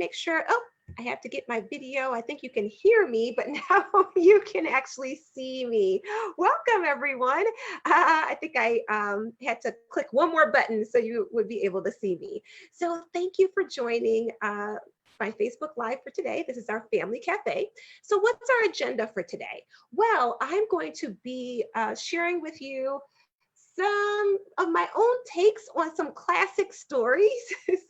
make sure, oh, I have to get my video. I think you can hear me, but now you can actually see me. Welcome, everyone. I think I had to click one more button so you would be able to see me. So thank you for joining my Facebook Live for today. This is our Family Cafe. So what's our agenda for today? Well, I'm going to be sharing with you some of my own takes on some classic stories.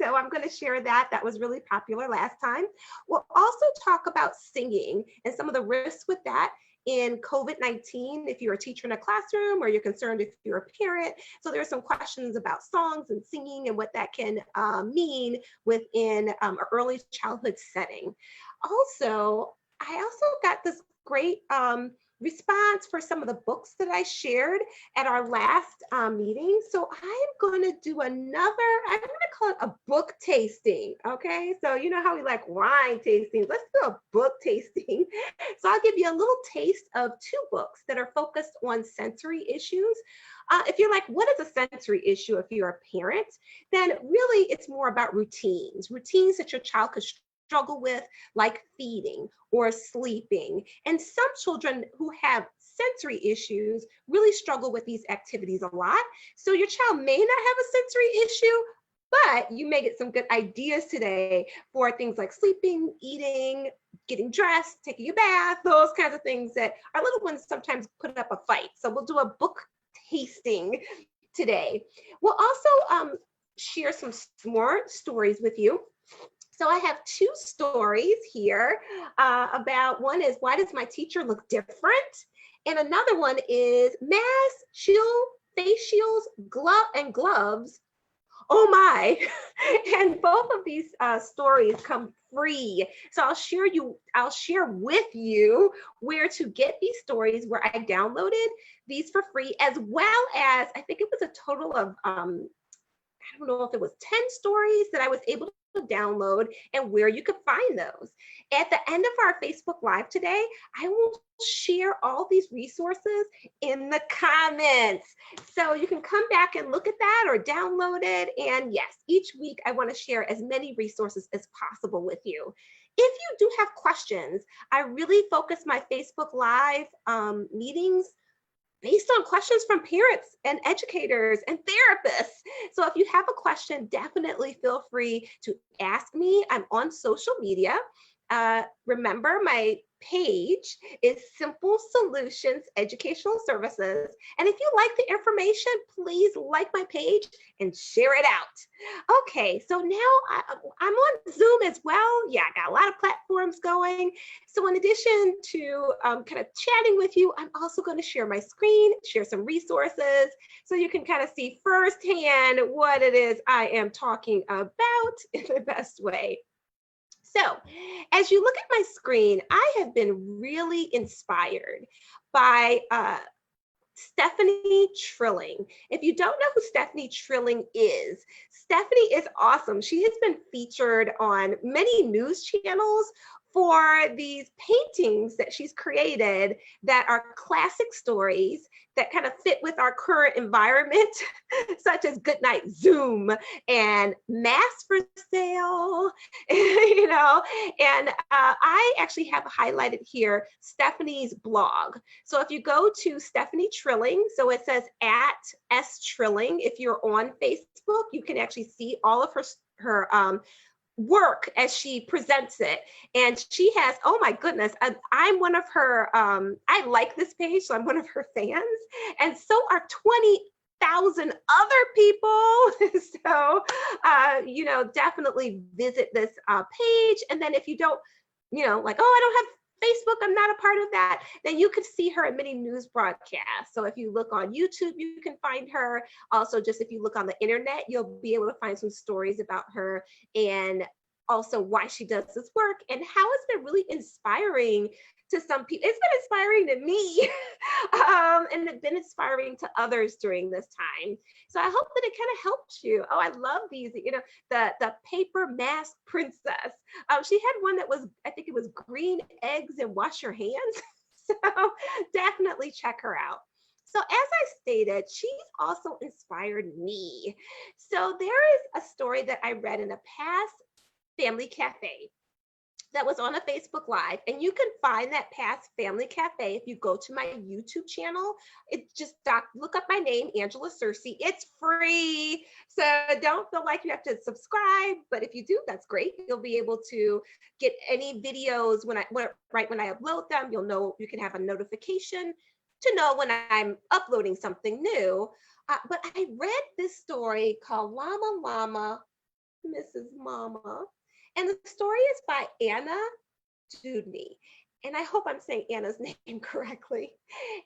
So I'm going to share that. That was really popular last time. We'll also talk about singing and some of the risks with that in COVID-19, if you're a teacher in a classroom or you're concerned if you're a parent. So there's some questions about songs and singing and what that can mean within an early childhood setting. Also, I also got this great response for some of the books that I shared at our last meeting. So I'm going to do another, I'm going to call it a book tasting. Okay. So you know how we like wine tastings. Let's do a book tasting. So I'll give you a little taste of two books that are focused on sensory issues. If you're like, what is a sensory issue if you're a parent? Then really it's more about routines that your child could struggle with, like feeding or sleeping. And some children who have sensory issues really struggle with these activities a lot. So your child may not have a sensory issue, but you may get some good ideas today for things like sleeping, eating, getting dressed, taking a bath, those kinds of things that our little ones sometimes put up a fight. So we'll do a book tasting today. We'll also share some more stories with you. So I have two stories here about, one is, why does my teacher look different? And another one is mask, shield, face shields, gloves. Oh my. And both of these stories come free. So I'll share with you where to get these stories, where I downloaded these for free, as well as, I think it was a total of, I don't know if it was 10 stories that I was able to download, and where you could find those. At the end of our Facebook Live today, I will share all these resources in the comments. So you can come back and look at that or download it. And yes, each week I want to share as many resources as possible with you. If you do have questions, I really focus my Facebook Live meetings based on questions from parents and educators and therapists. So if you have a question, definitely feel free to ask me. I'm on social media. Remember, my page is Simple Solutions Educational Services. And if you like the information, please like my page and share it out. Okay, so now I'm on Zoom as well. Yeah, I got a lot of platforms going. So in addition to kind of chatting with you, I'm also going to share my screen, share some resources, so you can kind of see firsthand what it is I am talking about in the best way. So as you look at my screen, I have been really inspired by Stephanie Trilling. If you don't know who Stephanie Trilling is awesome. She has been featured on many news channels for these paintings that she's created that are classic stories that kind of fit with our current environment, such as Goodnight Zoom and Mask for Sale, you know, and I actually have highlighted here Stephanie's blog. So if you go to Stephanie Trilling, so it says @strilling, if you're on Facebook, you can actually see all of her work as she presents it. And she has, oh my goodness, I'm one of her, I like this page, so I'm one of her fans. And so are 20,000 other people. So, you know, definitely visit this page. And then if you don't, you know, like, oh, I don't have Facebook, I'm not a part of that, then you could see her at many news broadcasts. So if you look on YouTube, you can find her. Also, just if you look on the internet, you'll be able to find some stories about her and also why she does this work and how it's been really inspiring to some people. It's been inspiring to me and it's been inspiring to others during this time. So I hope that it kind of helps you. Oh, I love these, you know, the paper mask princess. She had one that was, I think it was green eggs and wash your hands. So definitely check her out. So as I stated, she's also inspired me. So there is a story that I read in a past Family Cafe that was on a Facebook Live, and you can find that past Family Cafe if you go to my YouTube channel. It's just look up my name, Angela Searcy. It's free, so don't feel like you have to subscribe. But if you do, that's great. You'll be able to get any videos right when I upload them. You'll know, you can have a notification to know when I'm uploading something new. But I read this story called Llama Llama Misses Mama. And the story is by Anna Dudney. And I hope I'm saying Anna's name correctly.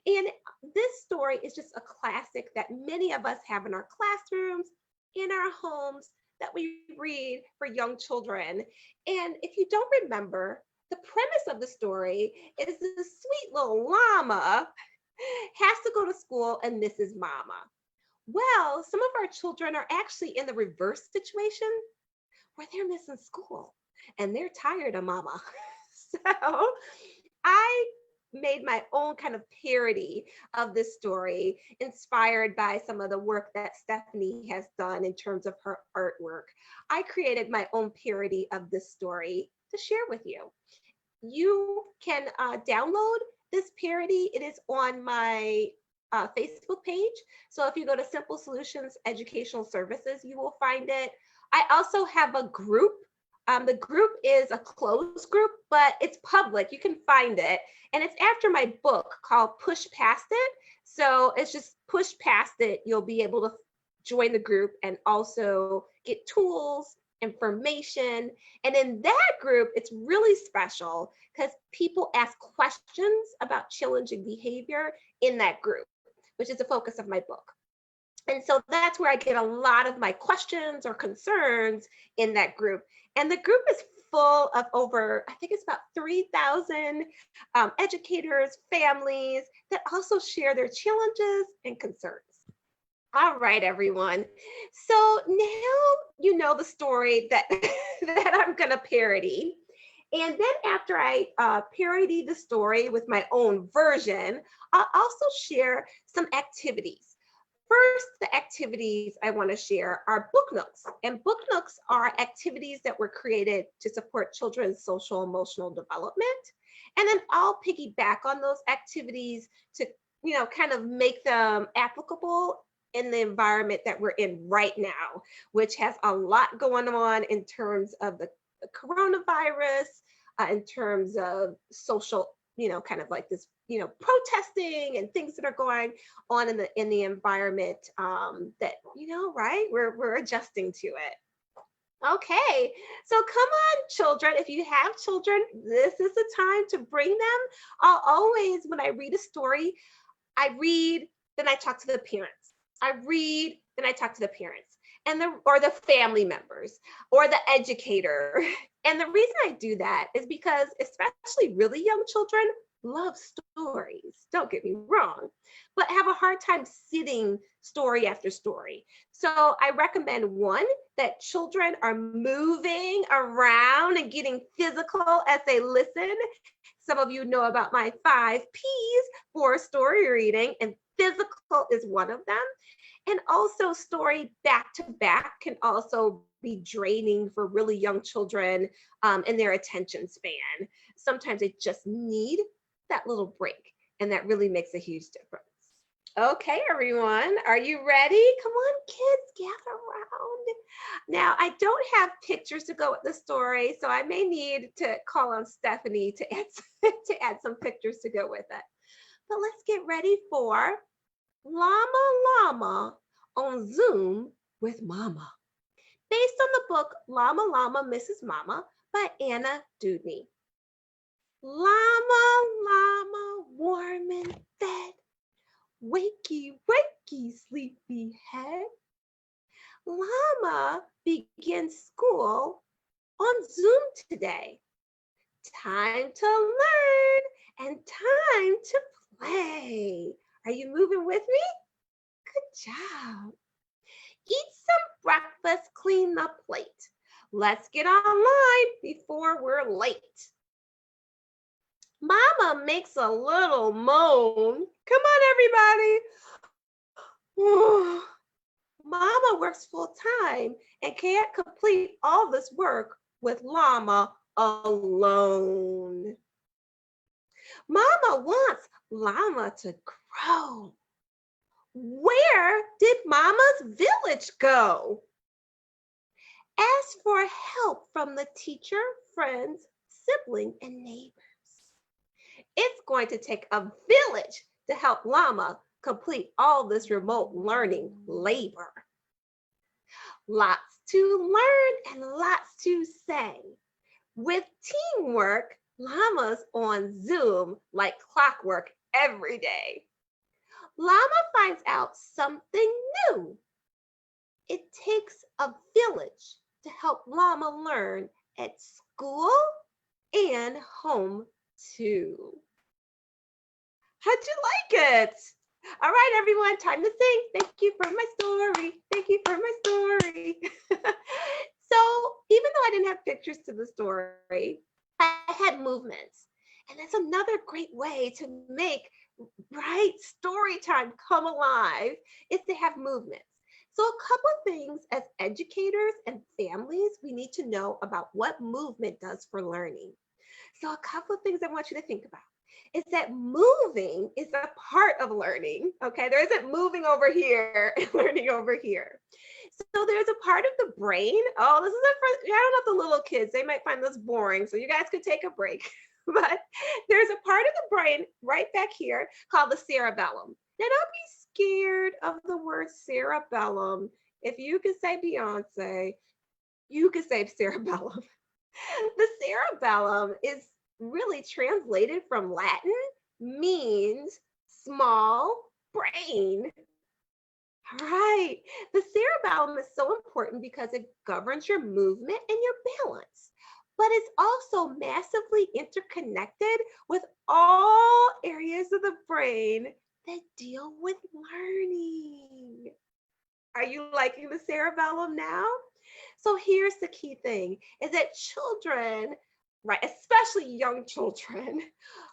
And this story is just a classic that many of us have in our classrooms, in our homes, that we read for young children. And if you don't remember, the premise of the story is this sweet little llama has to go to school and misses mama. Well, some of our children are actually in the reverse situation where they're missing school and they're tired of mama. So I made my own kind of parody of this story, inspired by some of the work that Stephanie has done in terms of her artwork. I created my own parody of this story to share with you. You can download this parody. It is on my Facebook page. So if you go to Simple Solutions Educational Services, you will find it. I also have a group. The group is a closed group, but it's public. You can find it. And it's after my book called Push Past It. So it's just push past it. You'll be able to join the group and also get tools, information. And in that group, it's really special because people ask questions about challenging behavior in that group, which is the focus of my book. And so that's where I get a lot of my questions or concerns in that group. And the group is full of over, I think it's about 3,000 educators, families that also share their challenges and concerns. All right, everyone. So now you know the story that, that I'm gonna parody. And then after I parody the story with my own version, I'll also share some activities. First, the activities I want to share are book nooks. And book nooks are activities that were created to support children's social emotional development. And then I'll piggyback on those activities to, kind of make them applicable in the environment that we're in right now, which has a lot going on in terms of the coronavirus, in terms of social, kind of like this, protesting and things that are going on in the environment that, right, we're adjusting to it. Okay, so come on, children. If you have children, this is the time to bring them. I'll always, when I read a story, I read, then I talk to the parents. I read, then I talk to the parents or the family members or the educator. And the reason I do that is because especially really young children love stories, don't get me wrong, but have a hard time sitting story after story. So I recommend one, that children are moving around and getting physical as they listen. Some of you know about my 5 P's for story reading, and physical is one of them. And also story back to back can also be draining for really young children and their attention span. Sometimes they just need that little break, and that really makes a huge difference. Okay, everyone, are you ready? Come on, kids, gather around. Now, I don't have pictures to go with the story, so I may need to call on Stephanie to add some pictures to go with it. But let's get ready for Llama Llama on Zoom with Mama, based on the book Llama Llama Misses Mama by Anna Dudney. Llama, llama, warm and fed, wakey, wakey, sleepy head. Llama begins school on Zoom today. Time to learn and time to play. Are you moving with me? Good job. Eat some breakfast, clean the plate. Let's get online before we're late. Mama makes a little moan. Come on, everybody. Mama works full time and can't complete all this work with Llama alone. Mama wants Llama to grow. Where did Mama's village go? Ask for help from the teacher, friends, sibling, and neighbors. It's going to take a village to help Llama complete all this remote learning labor. Lots to learn and lots to say. With teamwork, Llama's on Zoom like clockwork every day. Llama finds out something new. It takes a village to help Llama learn at school and home too. How'd you like it? All right, everyone, time to sing. Thank you for my story. Thank you for my story. So even though I didn't have pictures to the story, I had movements. And that's another great way to make, right, story time come alive, is to have movements. So a couple of things as educators and families, we need to know about what movement does for learning. So a couple of things I want you to think about is that moving is a part of learning, okay? There isn't moving over here and learning over here. So there's a part of the brain. Oh, this is I don't know if the little kids, they might find this boring, so you guys could take a break. But there's a part of the brain right back here called the cerebellum. Now don't be scared of the word cerebellum. If you can say Beyonce, you can say cerebellum. The cerebellum is really translated from Latin, means small brain. All right, the cerebellum is so important because it governs your movement and your balance, but it's also massively interconnected with all areas of the brain that deal with learning. Are you liking the cerebellum now? So here's the key thing, is that children, right, especially young children,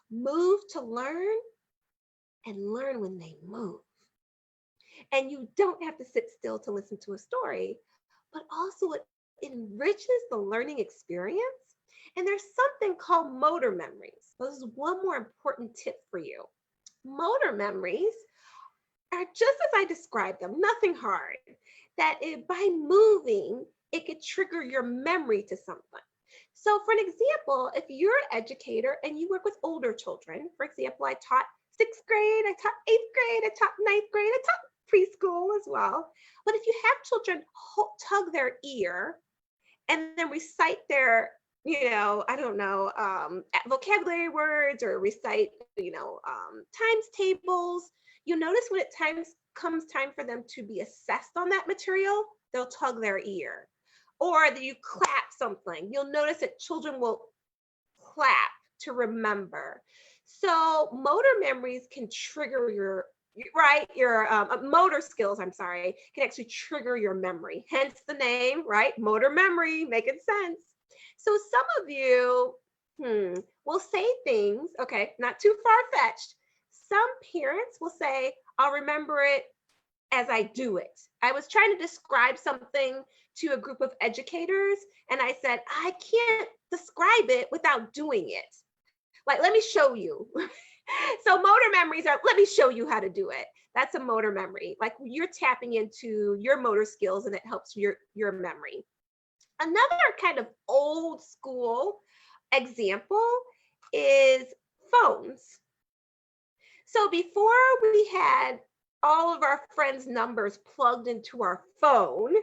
move to learn and learn when they move. And you don't have to sit still to listen to a story, but also it enriches the learning experience. And there's something called motor memories. So this is one more important tip for you. Motor memories are just as I described them, nothing hard, that by moving, it could trigger your memory to something. So for an example, if you're an educator and you work with older children, for example, I taught 6th grade, I taught 8th grade, I taught 9th grade, I taught preschool as well. But if you have children tug their ear and then recite their, I don't know, vocabulary words, or recite, times tables, you notice when it comes time for them to be assessed on that material, they'll tug their ear. Or that you clap something, you'll notice that children will clap to remember. So motor memories can trigger your motor skills, can actually trigger your memory. Hence the name, right? Motor memory, making sense. So some of you will say things, okay, not too far-fetched. Some parents will say, I'll remember it as I do it. I was trying to describe something to a group of educators, and I said, I can't describe it without doing it. Like, let me show you. So motor memories are, let me show you how to do it. That's a motor memory. Like, you're tapping into your motor skills and it helps your memory. Another kind of old school example is phones. So before we had all of our friends' numbers plugged into our phone,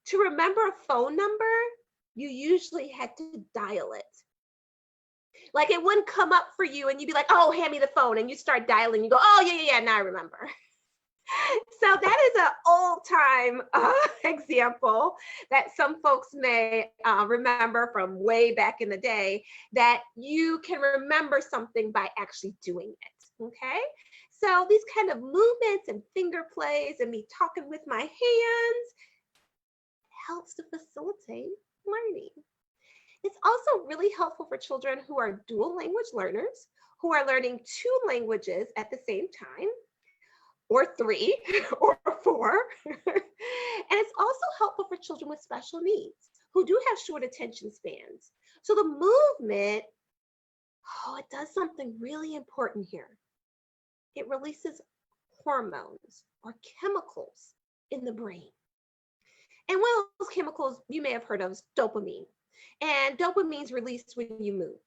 to remember a phone number, you usually had to dial it. Like, it wouldn't come up for you and you'd be like, oh, hand me the phone. And you start dialing, you go, oh, yeah, now I remember. So that is an old time example that some folks may remember from way back in the day, that you can remember something by actually doing it, okay? So these kind of movements and finger plays and me talking with my hands helps to facilitate learning. It's also really helpful for children who are dual language learners, who are learning 2 languages at the same time, or 3 or 4. And it's also helpful for children with special needs who do have short attention spans. So the movement, it does something really important here. It releases hormones or chemicals in the brain. And one of those chemicals you may have heard of is dopamine. And dopamine is released when you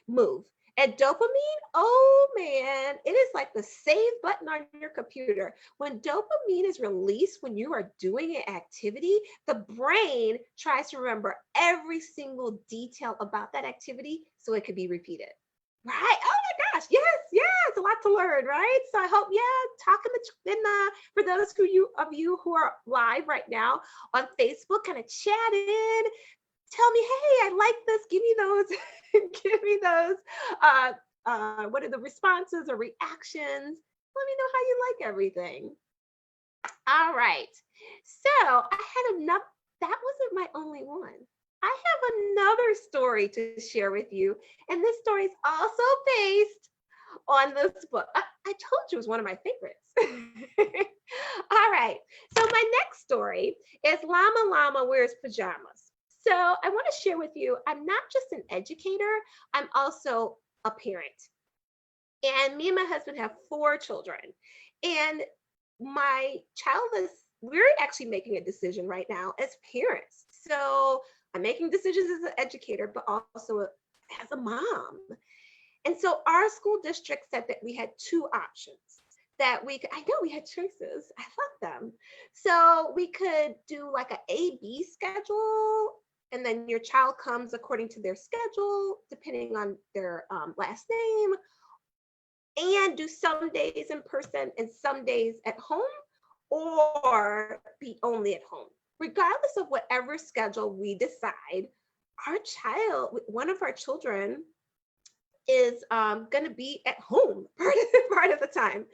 move. And dopamine, oh man, it is like the save button on your computer. When dopamine is released when you are doing an activity, the brain tries to remember every single detail about that activity so it could be repeated. Right? Oh my gosh, yes, it's a lot to learn, right? So I hope, talk for those of you who are live right now on Facebook, kind of chat in. Tell me, hey, I like this. Give me those, give me those. What are the responses or reactions? Let me know how you like everything. All right. So I had another, that wasn't my only one. I have another story to share with you. And this story is also based on this book. I told you it was one of my favorites. All right. So my next story is Llama Llama Wears Pajamas. So I want to share with you, I'm not just an educator, I'm also a parent. And me and my husband have 4 children. And my child we're actually making a decision right now as parents. So I'm making decisions as an educator, but also as a mom. And so our school district said that we had 2 options. That we could, I know we had choices. I love them. So we could do like an A-B schedule, and then your child comes according to their schedule, depending on their last name, and do some days in person and some days at home, or be only at home. Regardless of whatever schedule we decide, one of our children is going to be at home part of the time.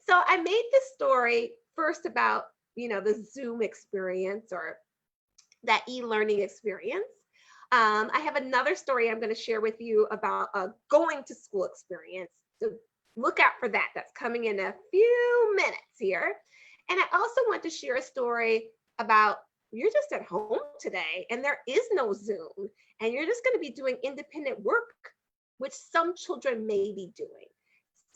So I made this story first about, the Zoom experience or that e-learning experience. I have another story I'm going to share with you about a going to school experience. So look out for that. That's coming in a few minutes here. And I also want to share a story about you're just at home today and there is no Zoom and you're just going to be doing independent work, which some children may be doing.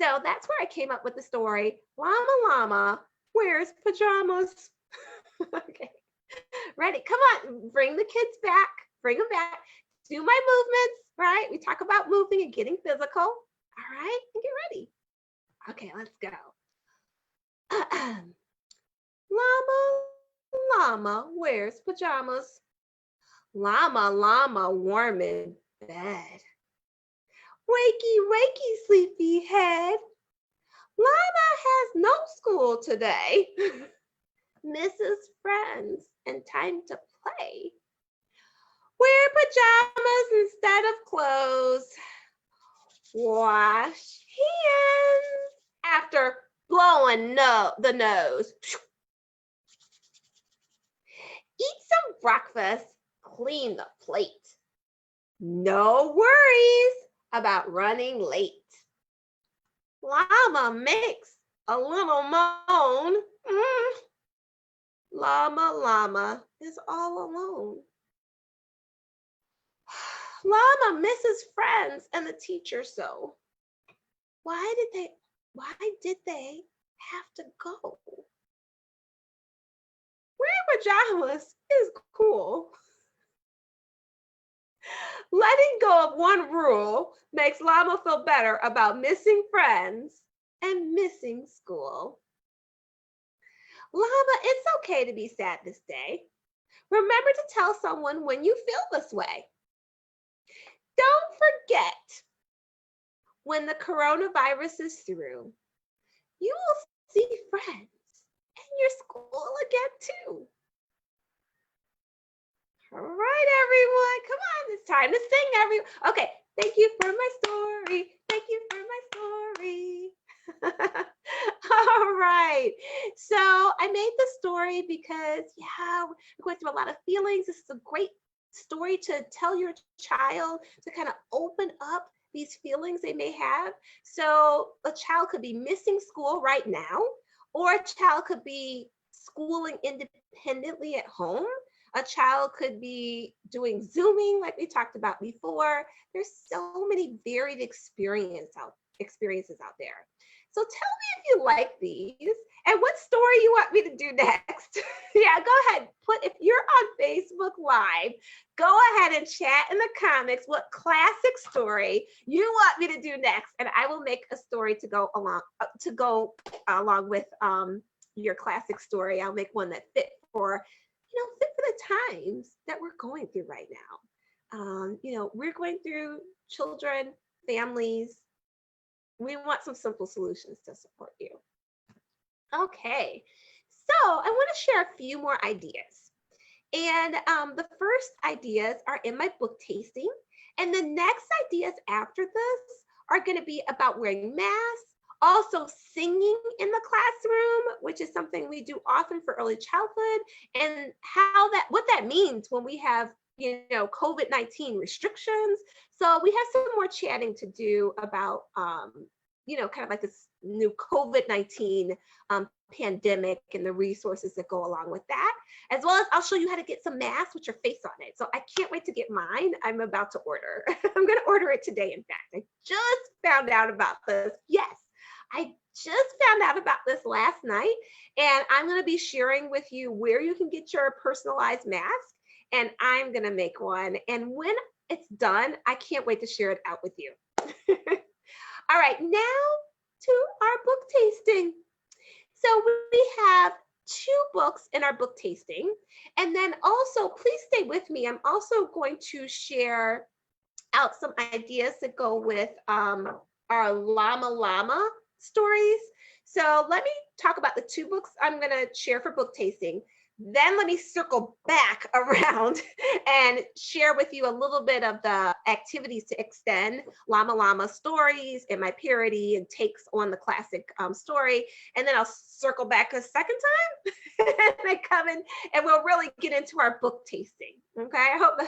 So that's where I came up with the story, Llama Llama Wears Pajamas. Okay, ready? Come on, bring the kids back, bring them back. Do my movements, right? We talk about moving and getting physical. All right, and get ready. Okay, let's go. Llama Llama wears pajamas. Llama Llama warm in bed. Wakey, wakey, sleepy head. Llama has no school today. Misses friends and time to play. Wear pajamas instead of clothes. Wash hands after blowing the nose. Eat some breakfast, clean the plate. No worries about running late. Llama makes a little moan. Llama Llama is all alone. Llama misses friends and the teacher so. Why did they have to go? Wearing pajamas is cool. Letting go of one rule makes Llama feel better about missing friends and missing school. Llama, it's okay to be sad this day. Remember to tell someone when you feel this way. Don't forget, when the coronavirus is through, you will see friends and your school again too. All right, everyone, come on, it's time to sing, everyone. Okay, thank you for my story. Thank you for my story. All right, so I made the story because, we're going through a lot of feelings. This is a great story to tell your child to kind of open up these feelings they may have. So a child could be missing school right now, or a child could be schooling independently at home. A child could be doing Zooming like we talked about before. There's so many varied experiences out there. So tell me if you like these and what story you want me to do next. Yeah, go ahead. If you're on Facebook Live, go ahead and chat in the comments what classic story you want me to do next, and I will make a story to go along with your classic story. I'll make one that fit for the times that we're going through right now. We're going through children, families. We want some simple solutions to support you. Okay, so I want to share a few more ideas. And the first ideas are in my book tasting. And the next ideas after this are going to be about wearing masks, also singing in the classroom, which is something we do often for early childhood, and what that means when we have COVID-19 restrictions. So we have some more chatting to do about kind of like this new COVID-19 pandemic and the resources that go along with that, as well as I'll show you how to get some masks with your face on it. So I can't wait to get mine. I'm about to order. I'm going to order it today. In fact, I just found out about this. Yes, I just found out about this last night, and I'm going to be sharing with you where you can get your personalized mask, and I'm going to make one. And when it's done, I can't wait to share it out with you. All right, now to our book tasting. So we have 2 books in our book tasting. And then also, please stay with me. I'm also going to share out some ideas that go with our Llama Llama stories. So let me talk about the 2 books I'm going to share for book tasting. Then let me circle back around and share with you a little bit of the activities to extend Llama Llama stories and my parody and takes on the classic story. And then I'll circle back a second time and I come in and we'll really get into our book tasting. Okay, I hope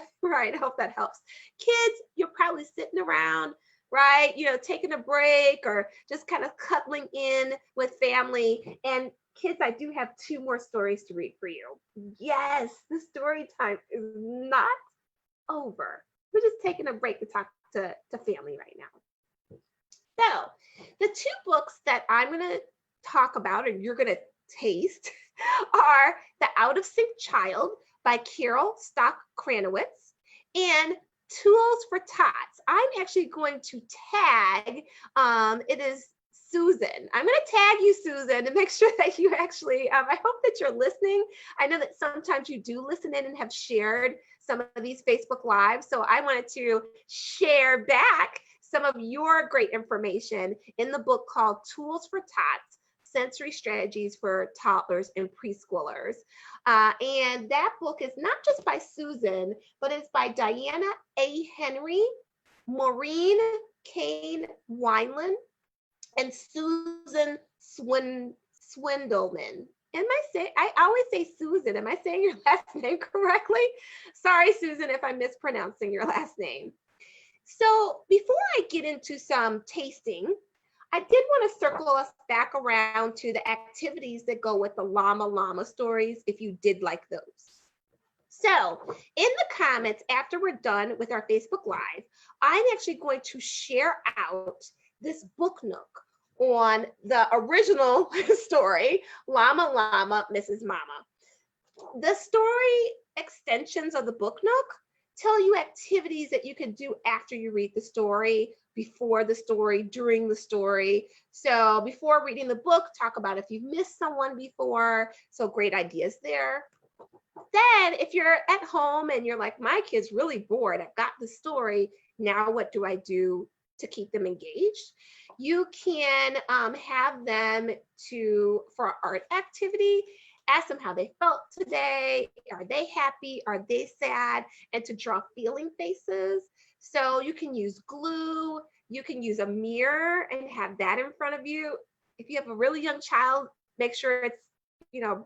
that helps. Kids, you're probably sitting around, right? Taking a break or just kind of cuddling in with family. And kids, I do have 2 more stories to read for you. Yes, the story time is not over. We're just taking a break to talk to family right now. So the 2 books that I'm going to talk about and you're going to taste are The Out of Sync Child by Carol Stock Kranowitz and Tools for Tots. I'm actually going to tag, it is Susan. I'm going to tag you, Susan, to make sure that you actually, I hope that you're listening. I know that sometimes you do listen in and have shared some of these Facebook Lives. So I wanted to share back some of your great information in the book called Tools for Tots, Sensory Strategies for Toddlers and Preschoolers. And that book is not just by Susan, but it's by Diana A. Henry, Maureen Kane Wineland, and Susan Swindleman. I always say Susan. Am I saying your last name correctly? Sorry, Susan, if I'm mispronouncing your last name. So before I get into some tasting, I did want to circle us back around to the activities that go with the Llama Llama stories, if you did like those. So in the comments, after we're done with our Facebook Live, I'm actually going to share out this book nook on the original story, Llama Llama Misses Mama. The story extensions of the book nook tell you activities that you can do after you read the story, before the story, during the story. So before reading the book, talk about if you've missed someone before. So great ideas there. Then if you're at home and you're like, my kid's really bored, I've got the story, now what do I do to keep them engaged? You can have them for art activity, ask them how they felt today. Are they happy? Are they sad? And to draw feeling faces. So you can use glue, you can use a mirror and have that in front of you. If you have a really young child, make sure it's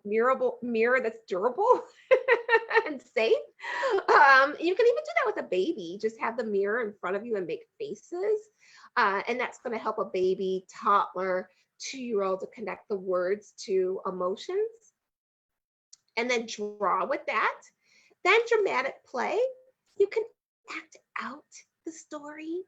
mirror that's durable and safe. You can even do that with a baby. Just have the mirror in front of you and make faces. And that's going to help a baby, toddler, 2-year-old to connect the words to emotions. And then draw with that. Then dramatic play, you can act out the story.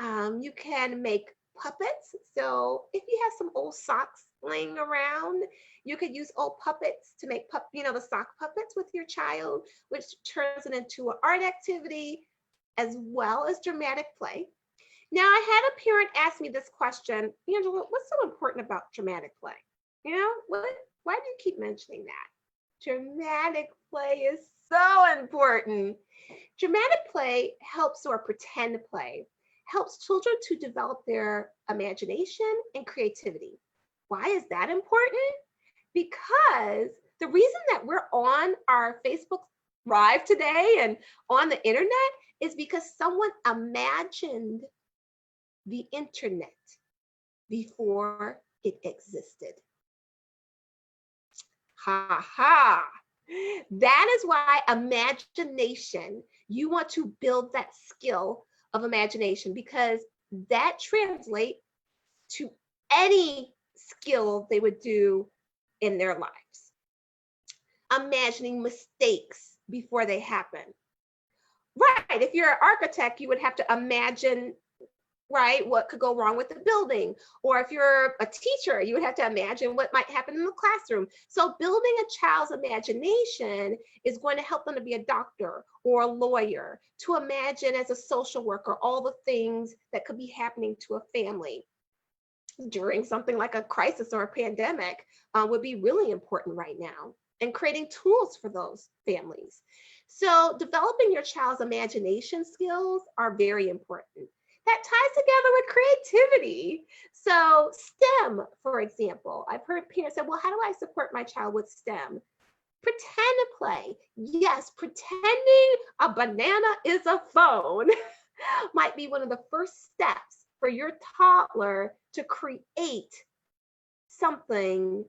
You can make puppets. So if you have some old socks laying around, you could use old puppets to make the sock puppets with your child, which turns it into an art activity as well as dramatic play. Now, I had a parent ask me this question, Angela, what's so important about dramatic play? Why do you keep mentioning that? Dramatic play is so important. Dramatic play helps, or pretend play, helps children to develop their imagination and creativity. Why is that important? Because the reason that we're on our Facebook Live today and on the internet is because someone imagined the internet before it existed. Ha ha. That is why imagination, you want to build that skill of imagination, because that translates to any skill they would do in their lives. Imagining mistakes before they happen. Right, if you're an architect, you would have to imagine, right, what could go wrong with the building. Or if you're a teacher, you would have to imagine what might happen in the classroom. So building a child's imagination is going to help them to be a doctor or a lawyer, to imagine as a social worker all the things that could be happening to a family during something like a crisis or a pandemic would be really important right now, and creating tools for those families. So developing your child's imagination skills are very important. That ties together with creativity. So STEM, for example, I've heard parents say, well, how do I support my child with STEM? Pretend play. Yes, pretending a banana is a phone might be one of the first steps for your toddler to create something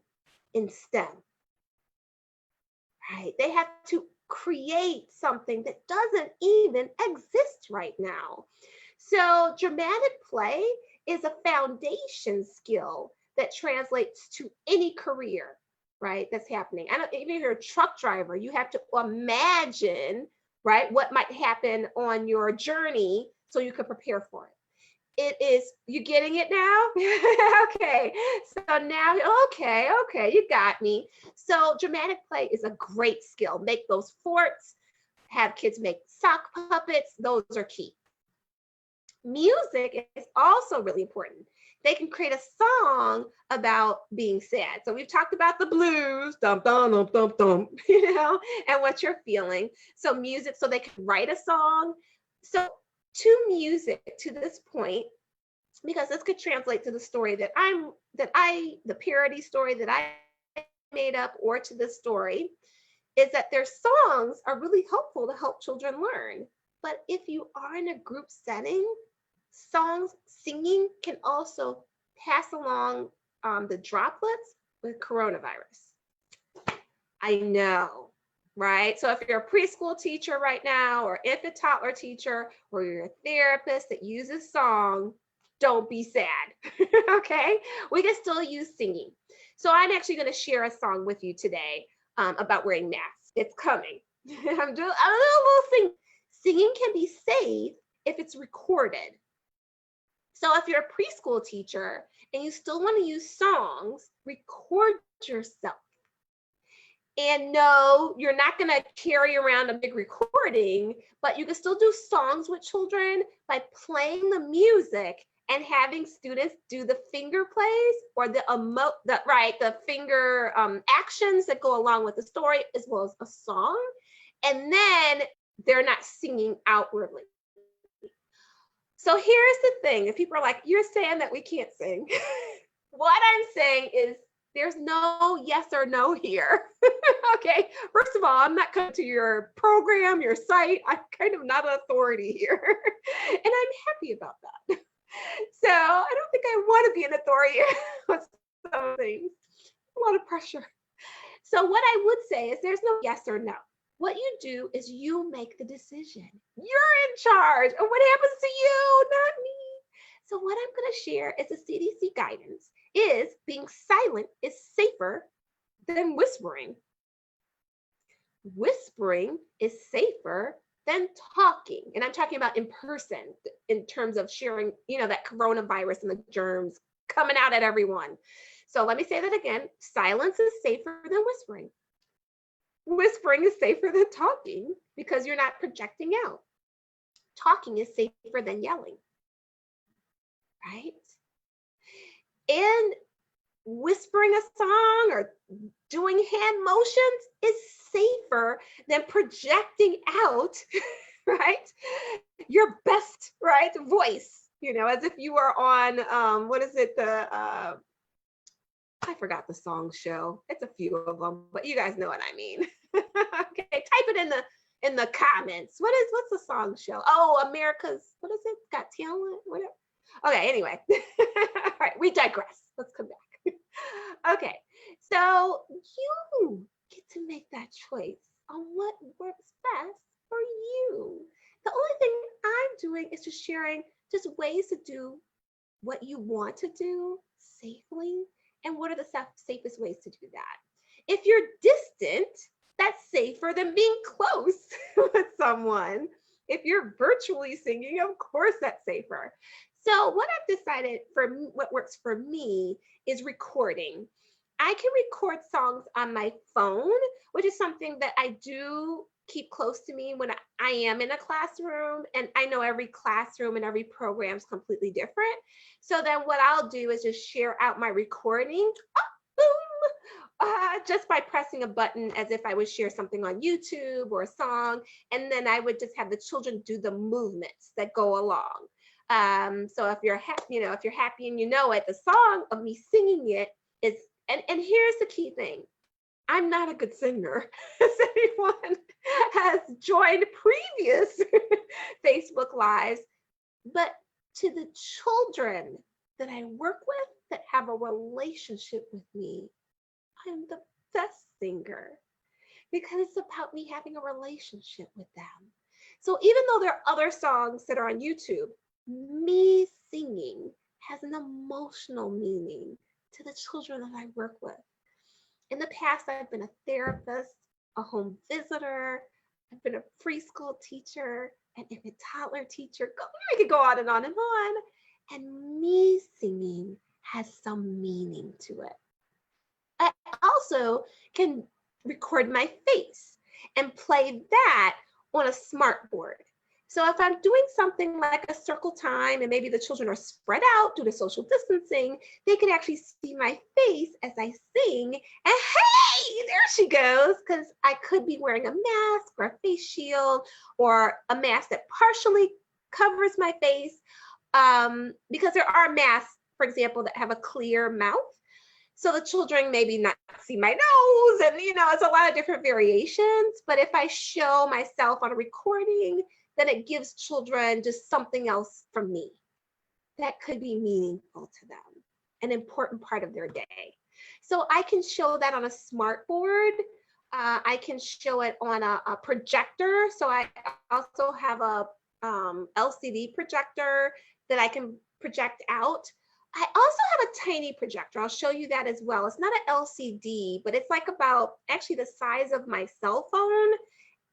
in STEM. Right? They have to create something that doesn't even exist right now. So dramatic play is a foundation skill that translates to any career, right, that's happening. Even if you're a truck driver, you have to imagine, right, what might happen on your journey so you can prepare for it. It is, you getting it now? Okay, so now, okay, you got me. So dramatic play is a great skill. Make those forts, have kids make sock puppets, those are key. Music is also really important. They can create a song about being sad. So we've talked about the blues, dum dum dum dum dum, and what you're feeling. So music, so they can write a song. So to music, to this point, because this could translate to the story the parody story that I made up, or to this story, is that their songs are really helpful to help children learn. But if you are in a group setting, singing can also pass along the droplets with coronavirus. I know, right? So if you're a preschool teacher right now, or infant toddler teacher, or you're a therapist that uses song, don't be sad, okay? We can still use singing. So I'm actually going to share a song with you today about wearing masks. It's coming. I'm doing a little sing. Singing can be safe if it's recorded. So if you're a preschool teacher and you still want to use songs, record yourself. And no, you're not going to carry around a big recording, but you can still do songs with children by playing the music and having students do the finger plays or the finger actions that go along with the story, as well as a song. And then they're not singing outwardly. So here's the thing. If people are like, you're saying that we can't sing. What I'm saying is there's no yes or no here. Okay. First of all, I'm not coming to your program, your site. I'm kind of not an authority here. And I'm happy about that. So I don't think I want to be an authority on some things. A lot of pressure. So what I would say is there's no yes or no. What you do is you make the decision. You're in charge of what happens to you, not me. So what I'm going to share is the CDC guidance is being silent is safer than whispering. whispering is safer than talking. And I'm talking about in person in terms of sharing, that coronavirus and the germs coming out at everyone. So let me say that again. Silence is safer than whispering. Whispering is safer than talking because you're not projecting out. Talking is safer than yelling, right? And whispering a song or doing hand motions is safer than projecting out, right? Your best, right, voice, as if you are on, what is it, I forgot the song show. It's a few of them, but you guys know what I mean. Okay, type it in the comments. What's the song show? Oh, America's, what is it? Got Talent? Whatever. Okay, anyway. All right, we digress. Let's come back. Okay, so you get to make that choice on what works best for you. The only thing I'm doing is just sharing just ways to do what you want to do safely and what are the safest ways to do that. If you're distant, that's safer than being close with someone. If you're virtually singing, of course that's safer. So what I've decided for what works for me is recording. I can record songs on my phone, which is something that I do keep close to me when I am in a classroom. And I know every classroom and every program is completely different. So then what I'll do is just share out my recording, boom, just by pressing a button as if I would share something on YouTube or a song. And then I would just have the children do the movements that go along. So if you're happy, if you're happy and the song of me singing it is, and here's the key thing. I'm not a good singer, as anyone has joined previous Facebook Lives, but to the children that I work with that have a relationship with me, I'm the best singer because it's about me having a relationship with them. So even though there are other songs that are on YouTube, me singing has an emotional meaning to the children that I work with. In the past, I've been a therapist, a home visitor, I've been a preschool teacher, an infant toddler teacher. I could go on and on and on. And me singing has some meaning to it. I also can record my face and play that on a smart board. So if I'm doing something like a circle time and maybe the children are spread out due to social distancing, they can actually see my face as I sing. And hey, there she goes, because I could be wearing a mask or a face shield or a mask that partially covers my face, because there are masks, for example, that have a clear mouth. So the children maybe not see my nose, and it's a lot of different variations. But if I show myself on a recording, then it gives children just something else from me that could be meaningful to them, an important part of their day. So I can show that on a smart board. I can show it on a projector. So I also have a LCD projector that I can project out. I also have a tiny projector. I'll show you that as well. It's not an LCD, but it's like about actually the size of my cell phone.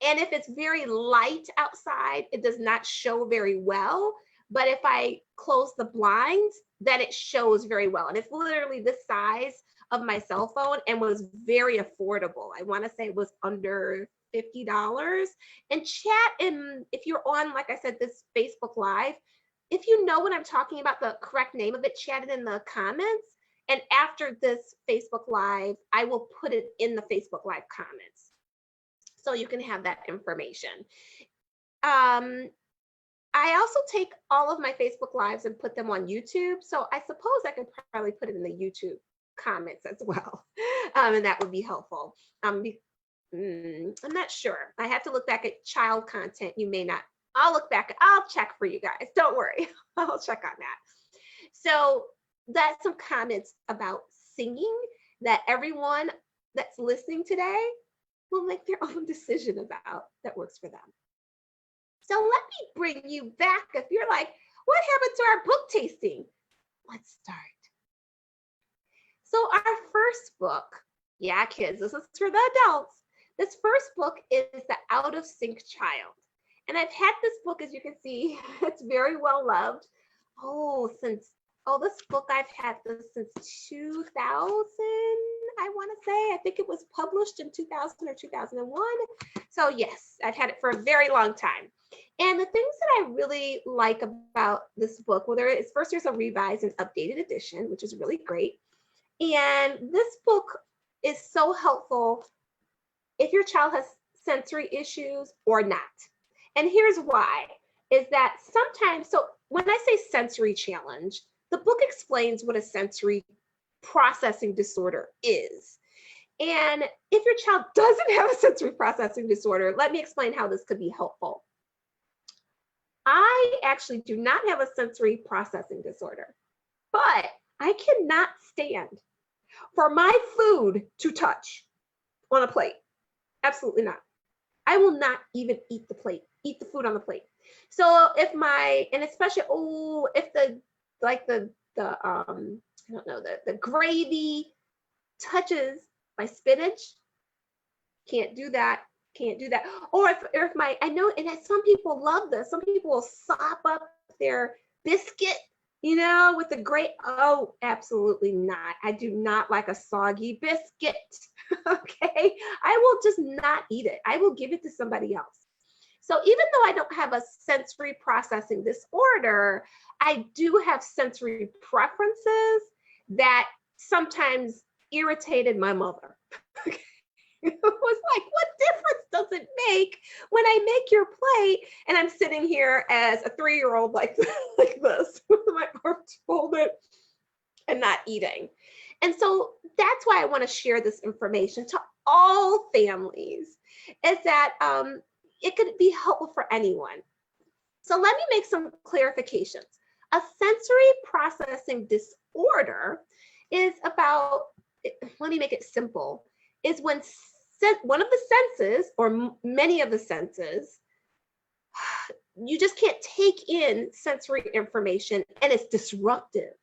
And if it's very light outside, it does not show very well. But if I close the blinds, then it shows very well. And it's literally the size of my cell phone and was very affordable. I want to say it was under $50. And chat, and if you're on, like I said, this Facebook Live, if you know what I'm talking about, the correct name of it, chat it in the comments. And after this Facebook Live, I will put it in the Facebook Live comments, so you can have that information. I also take all of my Facebook Lives and put them on YouTube. So I suppose I could probably put it in the YouTube comments as well. And that would be helpful. I'm not sure. I have to look back at child content. You may not. I'll look back. I'll check for you guys. Don't worry. I'll check on that. So that's some comments about singing that everyone that's listening today will make their own decision about that works for them. So let me bring you back. If you're like, what happened to our book tasting? Let's start. So our first book, yeah, kids, this is for the adults. This first book is The Out of Sync Child. And I've had this book, as you can see, it's very well loved. This book, I've had this since 2000, I want to say. I think it was published in 2000 or 2001. So yes, I've had it for a very long time. And the things that I really like about this book, well, there's a revised and updated edition, which is really great. And this book is so helpful if your child has sensory issues or not. And here's why, is that sometimes, so when I say sensory challenge, the book explains what a sensory processing disorder is. And if your child doesn't have a sensory processing disorder, let me explain how this could be helpful. I actually do not have a sensory processing disorder, but I cannot stand for my food to touch on a plate. Absolutely not. I will not even eat the food on the plate. So if the gravy touches my spinach, can't do that. Or if I know, and some people love this, some people will sop up their biscuit, with the oh, absolutely not. I do not like a soggy biscuit. Okay, I will just not eat it. I will give it to somebody else. So even though I don't have a sensory processing disorder, I do have sensory preferences that sometimes irritated my mother. It was like, what difference does it make when I make your plate and I'm sitting here as a 3-year-old like this with my arms folded and not eating? And so that's why I want to share this information to all families, is that it could be helpful for anyone. So let me make some clarifications. A sensory processing disorder is about, let me make it simple, is when one of the senses, or many of the senses, you just can't take in sensory information and it's disruptive.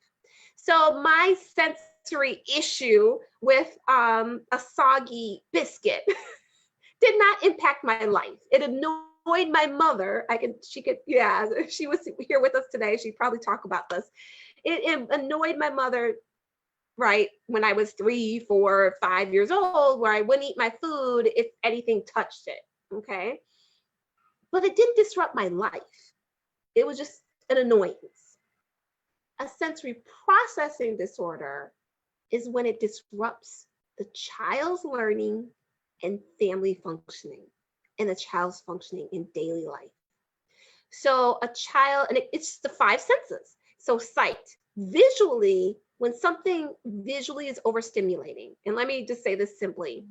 So my sensory issue with a soggy biscuit did not impact my life. It annoyed my mother. If she was here with us today, she'd probably talk about this. It annoyed my mother, right, when I was 3, 4, 5 years old, where I wouldn't eat my food if anything touched it, okay? But it didn't disrupt my life. It was just an annoyance. A sensory processing disorder is when it disrupts the child's learning and family functioning, and the child's functioning in daily life. So a child, and it's the 5 senses. So sight, visually, when something visually is overstimulating, and let me just say this simply,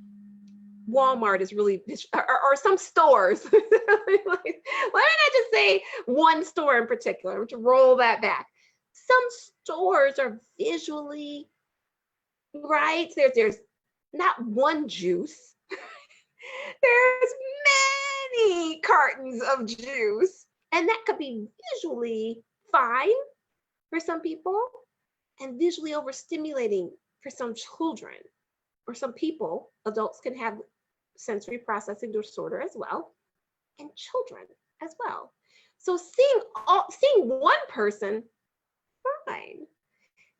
Walmart is really, or some stores, let me not just say one store in particular, to roll that back. Some stores are visually, right? There's not one juice. There's many cartons of juice, and that could be visually fine for some people and visually overstimulating for some children, or some people. Adults can have sensory processing disorder as well, and children as well. So seeing one person, fine.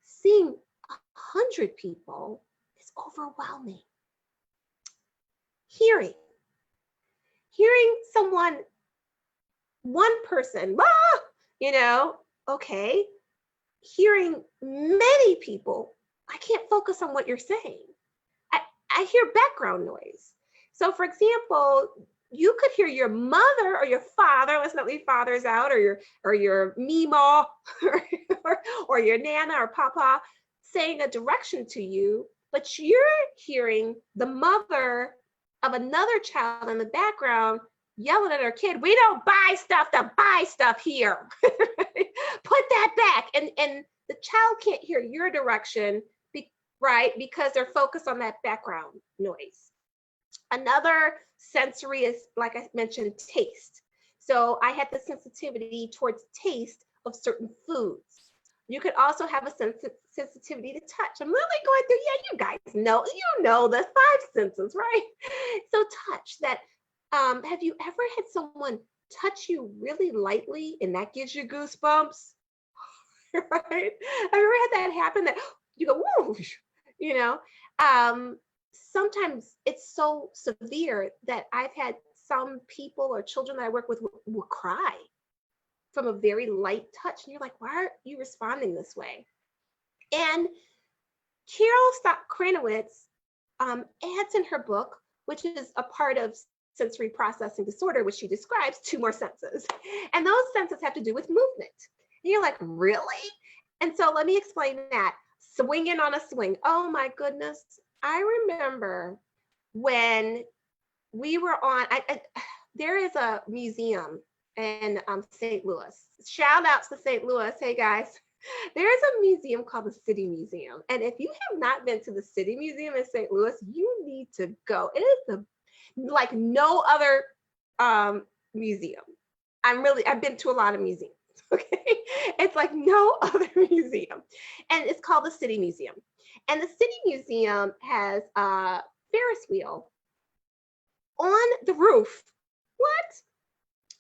Seeing 100 people is overwhelming. Hearing someone, one person, okay. Hearing many people, I can't focus on what you're saying. I hear background noise. So for example, you could hear your mother or your father, let's not leave fathers out, or your Mima or your Nana or Papa saying a direction to you, but you're hearing the mother of another child in the background yelling at her kid, "We don't buy stuff to buy stuff here." Put that back. And the child can't hear your direction, right? Because they're focused on that background noise. Another sensory is, like I mentioned, taste. So I had the sensitivity towards taste of certain foods. You could also have a sensitivity to touch. I'm really going through, yeah, you guys know, the 5 senses, right? So touch that, have you ever had someone touch you really lightly and that gives you goosebumps? Right? Have you ever had that happen that you go, whoa, you know? Sometimes it's so severe that I've had some people or children that I work with will cry from a very light touch. And you're like, why are you responding this way? And Carol Stock-Kranowitz adds in her book, which is a part of sensory processing disorder, which she describes 2 more senses. And those senses have to do with movement. And you're like, really? And so let me explain that. Swinging on a swing. Oh my goodness. I remember when we were on, there is a museum in St. Louis. Shout out to St. Louis. Hey guys. There's a museum called the City Museum. And if you have not been to the City Museum in St. Louis, you need to go. It is like no other museum. I've been to a lot of museums. Okay. It's like no other museum. And it's called the City Museum. And the City Museum has a Ferris wheel on the roof. What?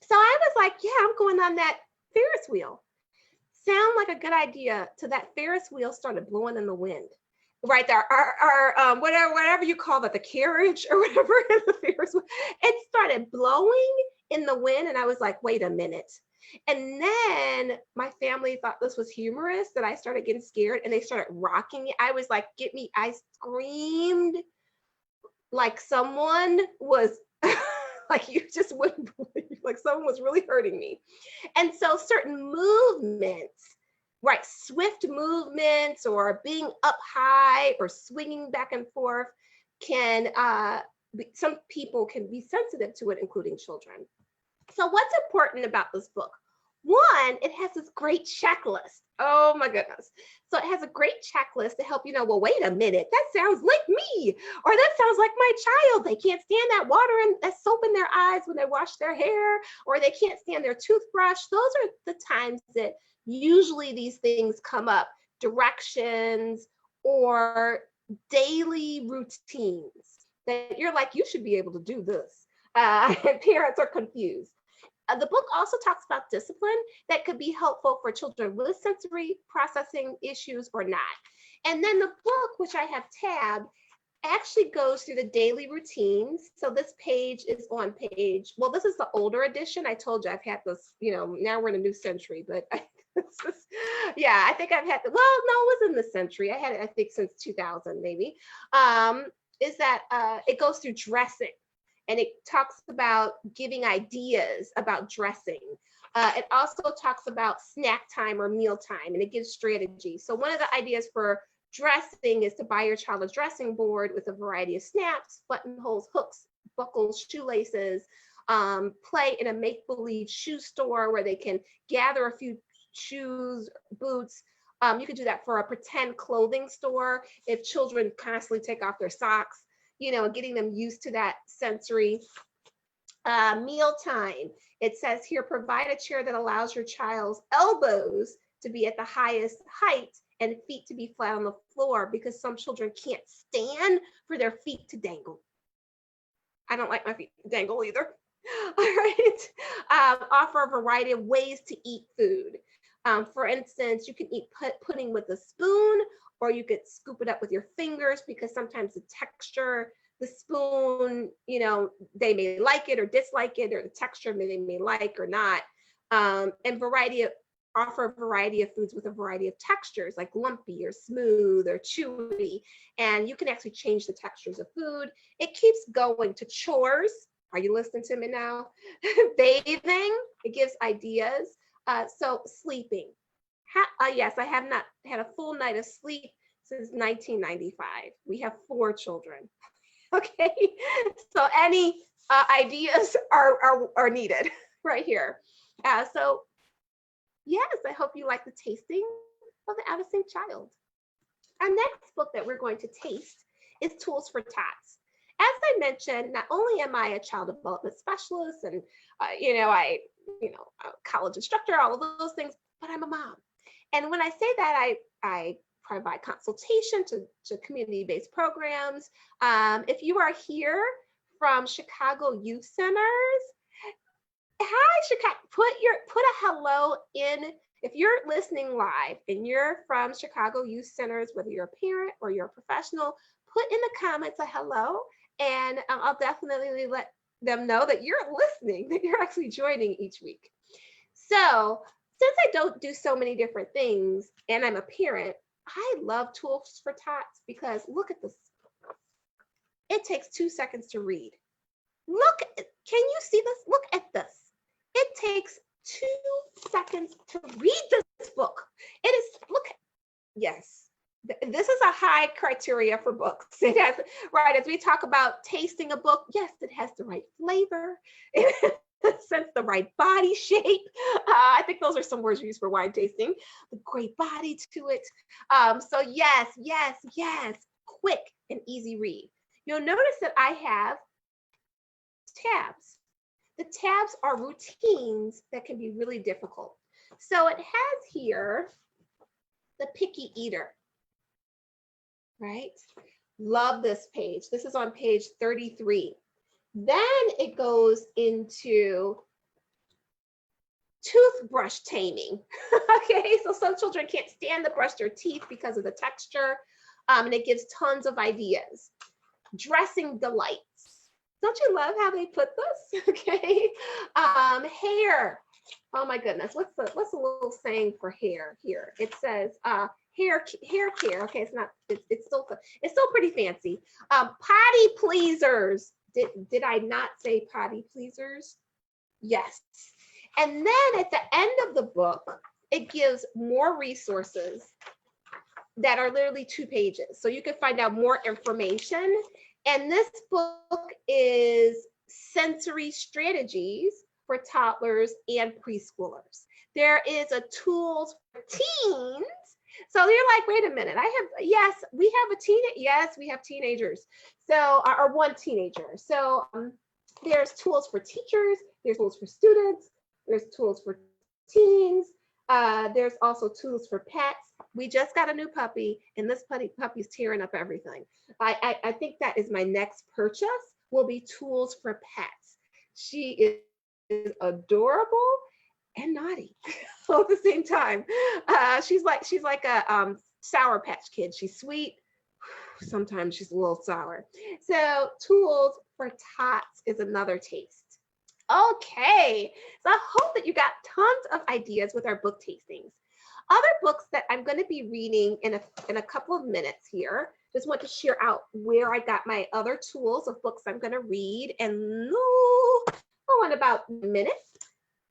So I was like, yeah, I'm going on that Ferris wheel. Sound like a good idea till that Ferris wheel started blowing in the wind. Right there, our whatever you call it, the carriage or whatever in the Ferris wheel, it started blowing in the wind, and I was like, wait a minute. And then my family thought this was humorous, that I started getting scared, and they started rocking me. I was like, I screamed like someone was like, you just wouldn't believe, like someone was really hurting me. And so certain movements, right, swift movements or being up high or swinging back and forth can, some people can be sensitive to it, including children. So what's important about this book? One, it has this great checklist. Oh my goodness. So it has a great checklist to help you know, well, wait a minute, that sounds like me, or that sounds like my child. They can't stand that water and that soap in their eyes when they wash their hair, or they can't stand their toothbrush. Those are the times that usually these things come up, directions or daily routines that you're like, you should be able to do this. And parents are confused. The book also talks about discipline that could be helpful for children with sensory processing issues or not. And then the book, which I have tabbed, actually goes through the daily routines. So this page is on page, well, this is the older edition. I told you I've had this, now we're in a new century, but yeah, I think I've had, well, no, it was in the century. I had it, I think, since 2000 maybe, is that it goes through dressing. And it talks about giving ideas about dressing. It also talks about snack time or meal time, and it gives strategy. So one of the ideas for dressing is to buy your child a dressing board with a variety of snaps, buttonholes, hooks, buckles, shoelaces, play in a make-believe shoe store where they can gather a few shoes, boots. You could do that for a pretend clothing store if children constantly take off their socks, getting them used to that sensory. Mealtime, it says here, provide a chair that allows your child's elbows to be at the highest height and feet to be flat on the floor, because some children can't stand for their feet to dangle. I don't like my feet to dangle either. All right. Offer a variety of ways to eat food. For instance, you can eat pudding with a spoon, or you could scoop it up with your fingers, because sometimes the texture, the spoon, they may like it or dislike it, or the texture they may like or not. And offer a variety of foods with a variety of textures, like lumpy or smooth or chewy. And you can actually change the textures of food. It keeps going to chores. Are you listening to me now? Bathing, it gives ideas. So sleeping. Yes, I have not had a full night of sleep since 1995. We have 4 children. Okay, so any ideas are needed right here. So yes, I hope you like the tasting of the Out of Sync Child. Our next book that we're going to taste is Tools for Tots. As I mentioned, not only am I a child development specialist and a college instructor, all of those things, but I'm a mom. And when I say that, I provide consultation to community-based programs. If you are here from Chicago Youth Centers, hi Chicago, put a hello in. If you're listening live and you're from Chicago Youth Centers, whether you're a parent or you're a professional, put in the comments a hello, and I'll definitely let them know that you're listening, that you're actually joining each week. So since I don't do so many different things and I'm a parent, I love Tools for Tots because look at this. It takes 2 seconds to read. Look, can you see this? Look at this. It takes 2 seconds to read this book. It is, look, yes. This is a high criteria for books. It has, right, as we talk about tasting a book, yes, it has the right flavor. It sense the right body shape. I think those are some words we use for wine tasting. The great body to it. So yes, quick and easy read. You'll notice that I have tabs. The tabs are routines that can be really difficult. So it has here the picky eater, right? Love this page. This is on page 33. Then it goes into toothbrush taming. Okay, so some children can't stand to brush their teeth because of the texture, and it gives tons of ideas. Dressing delights. Don't you love how they put this? Okay, hair. Oh my goodness, what's the little saying for hair here? It says hair care. Okay, it's still pretty fancy. Potty pleasers. Did I not say potty pleasers? Yes. And then at the end of the book, it gives more resources that are literally 2 pages. So you can find out more information. And this book is sensory strategies for toddlers and preschoolers. There is a tools for teens. So you're like, wait a minute, we have teenagers. So, or one teenager. So there's tools for teachers, there's tools for students, there's tools for teens, there's also tools for pets. We just got a new puppy, and this puppy's tearing up everything. I think that is my next purchase, will be tools for pets. She is adorable and naughty all at the same time. She's like a Sour Patch Kid. She's sweet. Sometimes she's a little sour. So tools for tots is another taste. Okay, so I hope that you got tons of ideas with our book tastings. Other books that I'm going to be reading in a couple of minutes here. Just want to share out where I got my other tools of books I'm going to read. And in about a minute,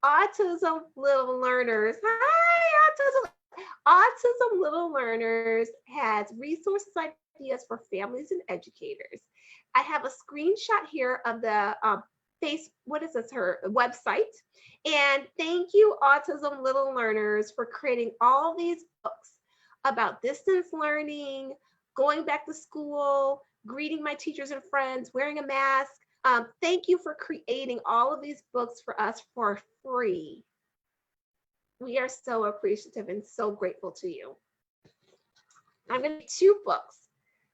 Autism Little Learners. Hi, Autism Little Learners has resources, ideas for families and educators. I have a screenshot here of the her website. And thank you, Autism Little Learners, for creating all these books about distance learning, going back to school, greeting my teachers and friends, wearing a mask. Thank you for creating all of these books for us for free. We are so appreciative and so grateful to you. I'm going to read 2 books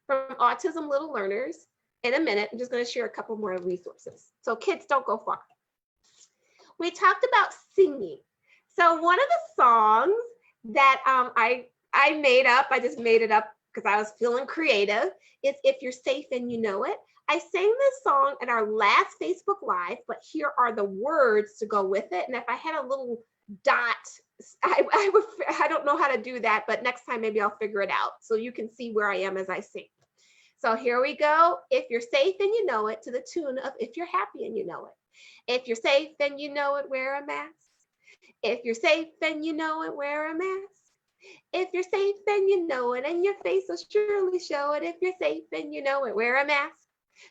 from Autism Little Learners in a minute. I'm just going to share a couple more resources. So kids, don't go far. We talked about singing. So one of the songs that I made up, I just made it up because I was feeling creative, is If You're Safe and You Know It. I sang this song at our last Facebook Live, but here are the words to go with it. And if I had a little dot, I don't know how to do that, but next time maybe I'll figure it out so you can see where I am as I sing. So here we go. If you're safe and you know it, to the tune of If You're Happy and You Know It. If you're safe and you know it, wear a mask. If you're safe and you know it, wear a mask. If you're safe and you know it, and your face will surely show it. If you're safe and you know it, wear a mask.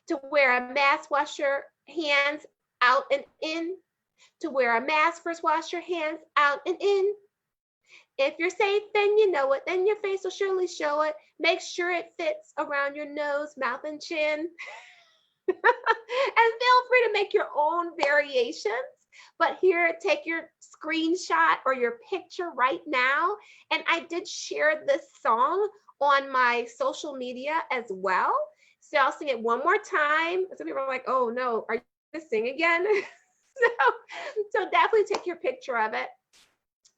To wear a mask, wash your hands out and in. To wear a mask, first wash your hands out and in. If you're safe and you know it, then your face will surely show it. Make sure it fits around your nose, mouth, and chin. And feel free to make your own variations. But here, take your screenshot or your picture right now. And I did share this song on my social media as well. So I'll sing it one more time. Some people are like, oh no, are you gonna sing again? so definitely take your picture of it.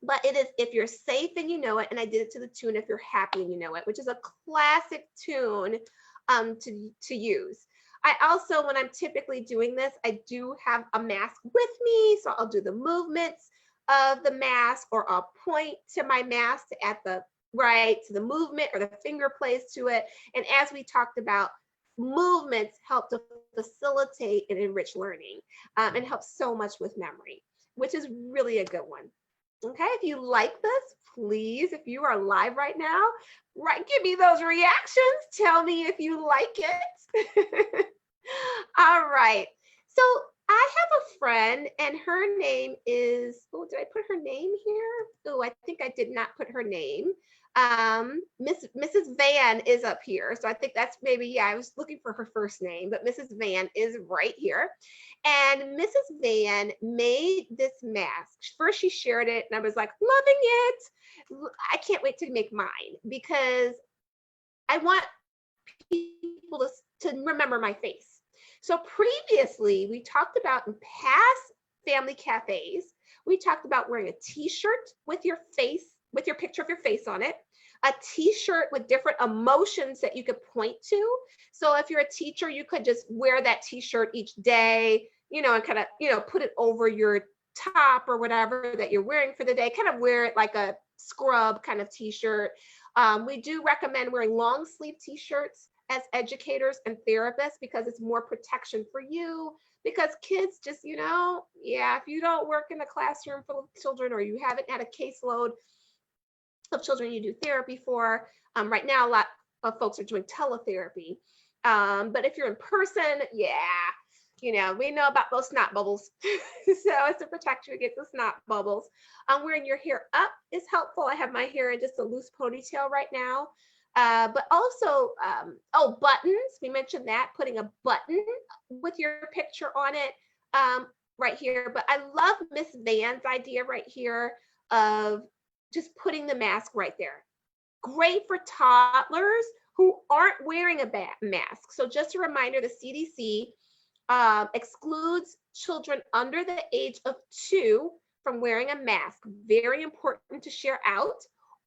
But it is If You're Safe and You Know It, and I did it to the tune If You're Happy and You Know It, which is a classic tune to use. I also, when I'm typically doing this, I do have a mask with me, so I'll do the movements of the mask, or I'll point to my mask at the right, to the movement, or the finger plays to it. And as we talked about, movements help to facilitate and enrich learning, and help so much with memory, which is really a good one. Okay, if you like this, please, if you are live right now, give me those reactions. Tell me if you like it. All right. So I have a friend, and her name is, oh, did I put her name here? Oh, I think I did not put her name. Mrs. Van is up here. So I think that's maybe, yeah, I was looking for her first name, but Mrs. Van is right here. And Mrs. Van made this mask. First, she shared it, and I was like, loving it. I can't wait to make mine, because I want people to remember my face. So previously, we talked about in past family cafes, we talked about wearing a t-shirt with your face, with your picture of your face on it, a t-shirt with different emotions that you could point to. So if you're a teacher, you could just wear that t-shirt each day, and kind of, put it over your top or whatever that you're wearing for the day, kind of wear it like a scrub kind of t-shirt. We do recommend wearing long sleeve t-shirts as educators and therapists, because it's more protection for you, because kids just, if you don't work in a classroom full of children, or you haven't had a caseload of children you do therapy for. Right now, a lot of folks are doing teletherapy. But if you're in person, we know about those snot bubbles. So it's to protect you against the snot bubbles. Wearing your hair up is helpful. I have my hair in just a loose ponytail right now. But also, buttons. We mentioned that, putting a button with your picture on it right here. But I love Miss Van's idea right here of just putting the mask right there. Great for toddlers who aren't wearing a mask. So just a reminder, the CDC excludes children under the age of 2 from wearing a mask. Very important to share out.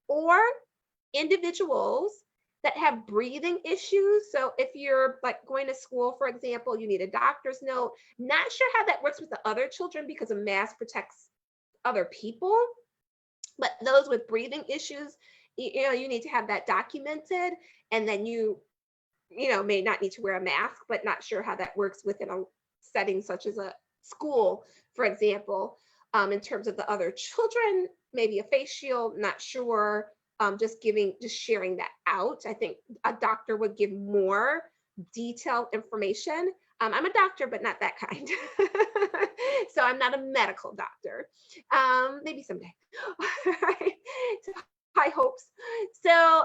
Or individuals that have breathing issues. So if you're like going to school, for example, you need a doctor's note. Not sure how that works with the other children, because a mask protects other people. But those with breathing issues, you need to have that documented, and then you may not need to wear a mask, but not sure how that works within a setting such as a school, for example. In terms of the other children, maybe a face shield, not sure. Just sharing that out. I think a doctor would give more detailed information. I'm a doctor, but not that kind. So I'm not a medical doctor. Maybe someday. Right? So high hopes. So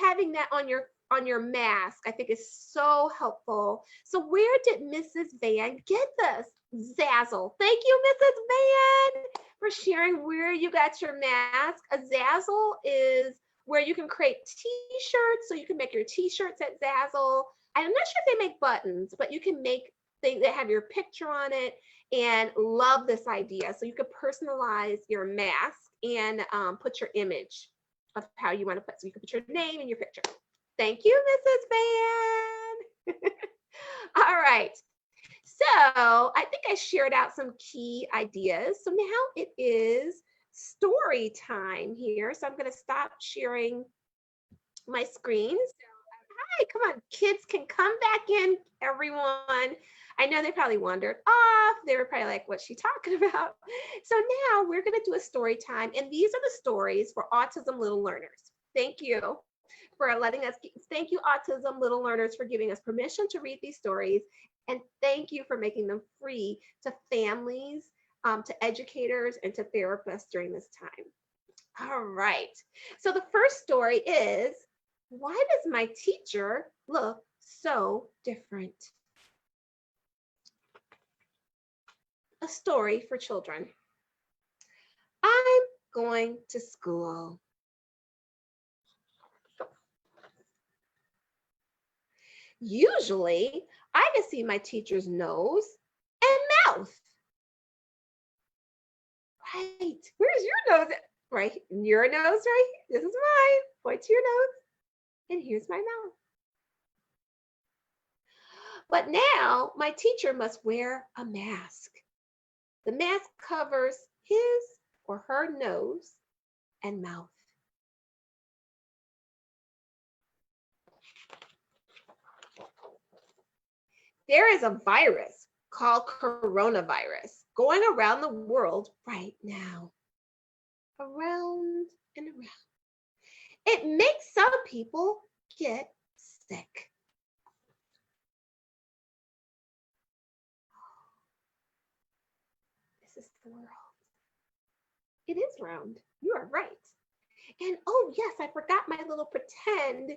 having that on your mask, I think, is so helpful. So where did Mrs. Van get this? Zazzle. Thank you, Mrs. Van, for sharing where you got your mask. A Zazzle is where you can create t-shirts. So you can make your t-shirts at Zazzle. I'm not sure if they make buttons, but you can make things that have your picture on it, and love this idea. So you could personalize your mask and put your image of how you want to put. So you can put your name and your picture. Thank you, Mrs. Van. All right. So I think I shared out some key ideas. So now it is story time here. So I'm going to stop sharing my screen. So, hi, come on, kids can come back in, everyone. I know they probably wandered off. They were probably like, what's she talking about? So now we're going to do a story time. And these are the stories for Autism Little Learners. Thank you for letting us, thank you, Autism Little Learners, for giving us permission to read these stories. And thank you for making them free to families, to educators, and to therapists during this time. All right. So the first story is, why does my teacher look so different? a story for children. I'm going to school. Usually, I can see my teacher's nose and mouth. Right, where's your nose? Right, your nose, right? This is mine. Point to your nose. And here's my mouth. But now my teacher must wear a mask. The mask covers his or her nose and mouth. There is a virus called coronavirus going around the world right now. Around and around. It makes some people get sick. This is the world. It is round. You are right. And oh yes, I forgot my little pretend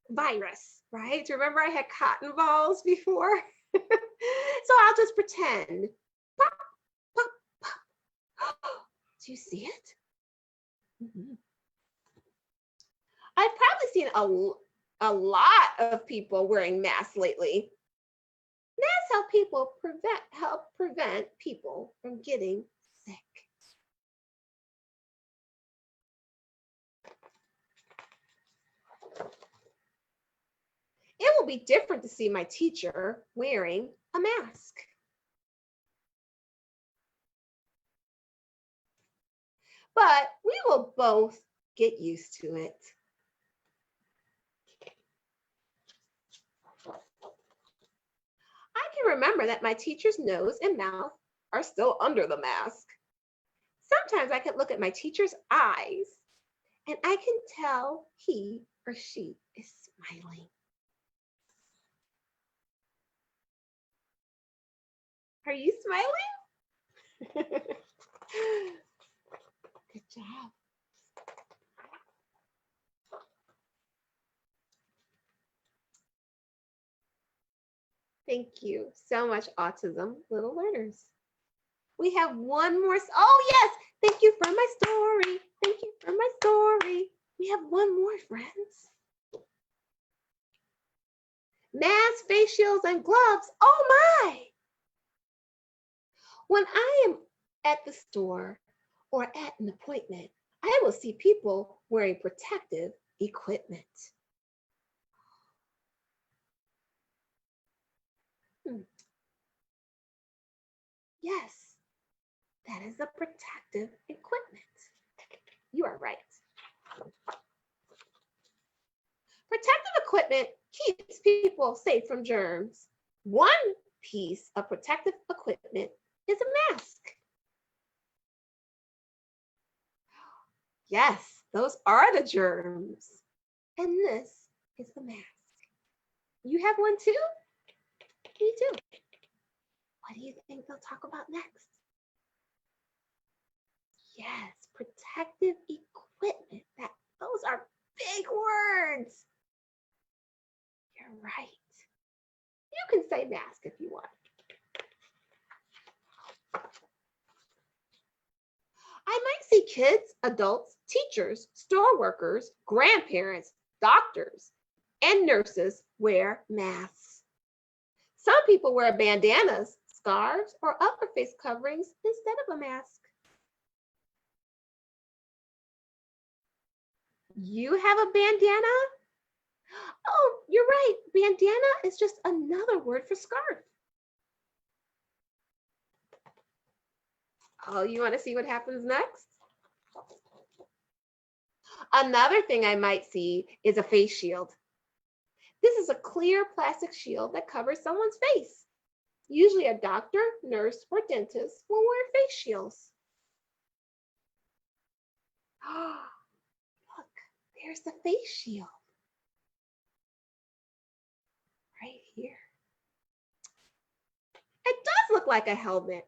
virus, right? Remember I had cotton balls before? So I'll just pretend. Pop, pop, pop. Do you see it? Mm-hmm. I've probably seen a lot of people wearing masks lately. Masks help prevent people from getting sick. It will be different to see my teacher wearing a mask. But we will both get used to it. I can remember that my teacher's nose and mouth are still under the mask. Sometimes I can look at my teacher's eyes and I can tell he or she is smiling. Are you smiling? Good job. Thank you so much, Autism Little Learners. We have one more. Oh, yes. Thank you for my story. Thank you for my story. We have one more, friends. Masks, face shields, and gloves. Oh, my. When I am at the store or at an appointment, I will see people wearing protective equipment. Yes, that is a protective equipment. You are right. Protective equipment keeps people safe from germs. One piece of protective equipment is a mask. Yes, those are the germs. And this is the mask. You have one too? Me too. What do you think they'll talk about next? Yes, protective equipment. Those are big words. You're right. You can say mask if you want. I might see kids, adults, teachers, store workers, grandparents, doctors, and nurses wear masks. Some people wear bandanas, scarves, or other face coverings instead of a mask. You have a bandana? Oh, you're right. Bandana is just another word for scarf. Oh, you want to see what happens next? Another thing I might see is a face shield. This is a clear plastic shield that covers someone's face. Usually a doctor, nurse, or dentist will wear face shields. Look, there's the face shield. Right here. It does look like a helmet.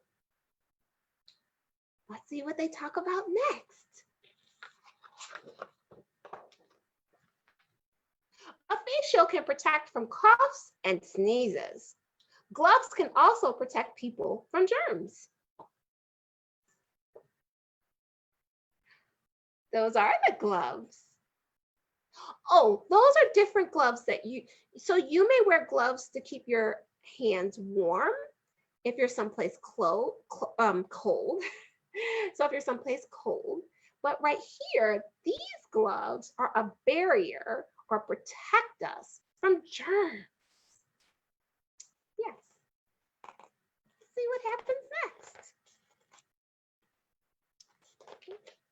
Let's see what they talk about next. A face shield can protect from coughs and sneezes. Gloves can also protect people from germs. Those are the gloves. Oh, those are different gloves that so you may wear gloves to keep your hands warm if you're someplace cold. So if you're someplace cold, but right here, these gloves are a barrier or protect us from germs. Yes. Let's see what happens next.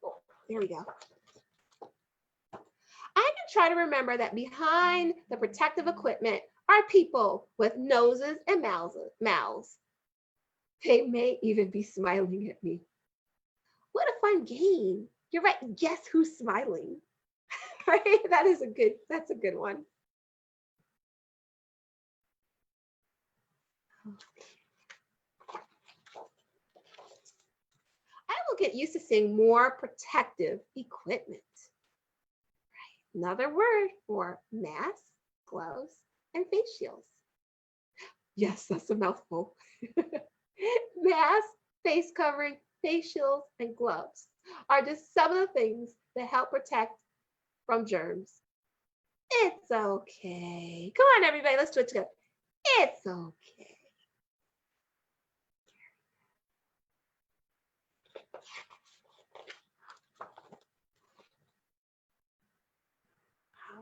Oh, there we go. I can try to remember that behind the protective equipment are people with noses and mouths. They may even be smiling at me. What a fun game. You're right. Guess who's smiling? Right? That's a good one. I will get used to seeing more protective equipment. Right. Another word for masks, gloves, and face shields. Yes, that's a mouthful. Masks, face covering, face shields, and gloves are just some of the things that help protect from germs. It's okay. Come on, everybody, let's do it together. It's okay.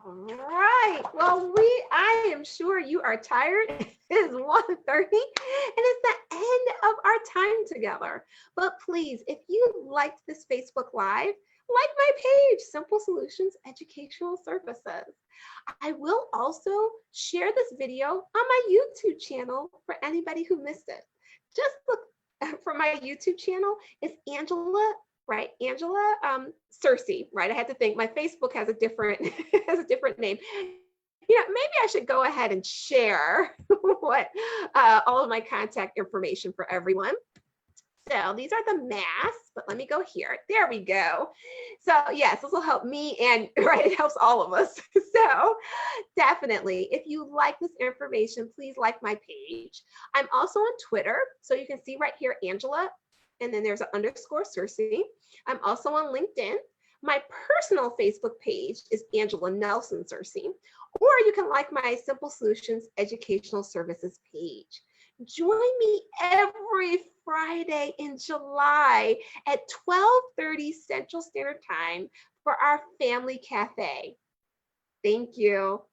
All right. Well, I am sure you are tired. It is 1:30 and it's the end of our time together. But please, if you liked this Facebook Live, like my page, Simple Solutions Educational Services. I will also share this video on my YouTube channel for anybody who missed it. Just look for my YouTube channel. It's Angela, right? Angela Cersei, right? I had to think. My Facebook has a different name. You know, maybe I should go ahead and share all of my contact information for everyone. So these are the masks, but let me go here. There we go. So yes, this will help me and right, it helps all of us. So definitely, if you like this information, please like my page. I'm also on Twitter. So you can see right here, Angela, and then there's an underscore Cersei. I'm also on LinkedIn. My personal Facebook page is Angela Nelson Cersei, or you can like my Simple Solutions Educational Services page. Join me every Friday in July at 12:30 Central Standard Time for our Family Cafe. Thank you.